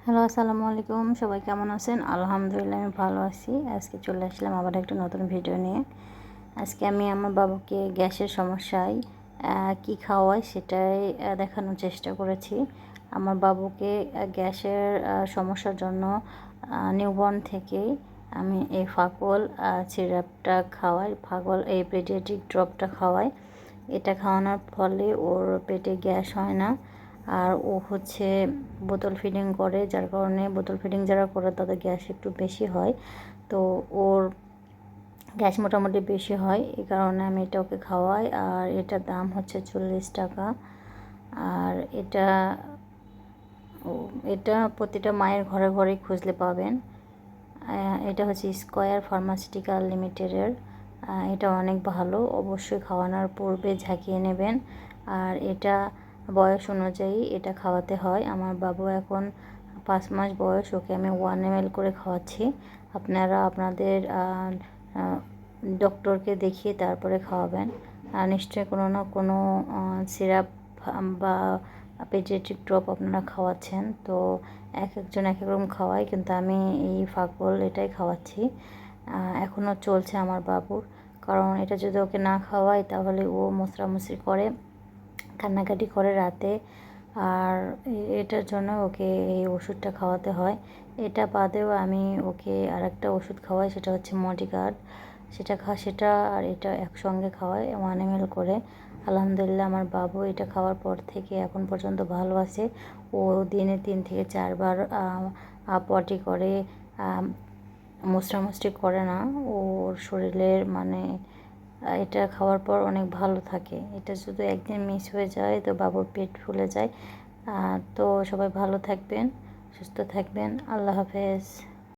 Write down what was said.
Hello, আসসালামু আলাইকুম। সবাই কেমন আছেন? আলহামদুলিল্লাহ আমি ভালো আছি। আজকে চলে আসলাম আবার একটা নতুন ভিডিও নিয়ে। আজকে আমি আমার বাবুকে গ্যাসের সমস্যায় কি খাওয়াই সেটাই দেখানোর চেষ্টা করেছি। আমার বাবুকে গ্যাসের সমস্যার জন্য নিউবর্ন থেকেই আমি এই ফাকল সিরাপটা খাওয়াই, ফাকল এই পেডিয়াট্রিক ড্রপটা খাওয়াই। এটা খাওয়ানোর ফলে ওর পেটে গ্যাস হয় না। আর ও হচ্ছে বোতল ফিডিং করে, যার কারণে বোতল ফিডিং যারা করে তাদের গ্যাস একটু বেশি হয়। তো ওর গ্যাস মোটামুটি বেশি হয়, এই কারণে আমি এটা ওকে খাওয়াই। আর এটার দাম হচ্ছে 40 টাকা। আর এটা প্রতিটা মায়ের ঘরে ঘরে খুঁজলে পাবেন। এটা হচ্ছে স্কয়ার ফার্মাসিউটিক্যাল লিমিটেডের। এটা অনেক ভালো, অবশ্যই খাওয়ানোর পূর্বে ঝাঁকিয়ে নেবেন। আর এটা বয়স অনুযায়ী এটা খাওয়াতে হয়। আমার বাবু এখন 5 মাস বয়স, ওকে আমি 1 ml করে খাওয়াচ্ছি। আপনারা আপনাদের ডক্টরকে দেখিয়ে তারপরে খাওয়াবেন। আর নিশ্চয়ই কোনো না কোনো সিরাপ বা পেডিয়াট্রিক ড্রপ আপনারা খাওয়াচ্ছেন। তো এক একজন এক এক রকম খাওয়ায়, কিন্তু আমি এই ফাকল এটাই খাওয়াচ্ছি। এখনও চলছে আমার বাবুর, কারণ এটা যদি ওকে না খাওয়াই তাহলে ও মোছরামুছরি করে, কান্নাকাটি করে রাতে। আর এটার জন্য ওকে এই ওষুধটা খাওয়াতে হয়। এটা বাদেও আমি ওকে আরেকটা ওষুধ খাওয়াই, সেটা হচ্ছে মডিগার্ড। সেটা আর এটা একসঙ্গে খাওয়াই 1 ml করে। আলহামদুলিল্লাহ আমার বাবু এটা খাওয়ার পর থেকে এখন পর্যন্ত ভালো আছে। ও দিনে 3 থেকে 4 বার পটি করে, মোছরামুছরি করে না। ওর শরীরের মানে এটা খাওয়ার পর অনেক ভালো থাকে। এটা শুধু একদিন মিস হয়ে যায় তো বাবুর পেট ফুলে যায়। তো সবাই ভালো থাকবেন, সুস্থ থাকবেন। আল্লাহ হাফেজ।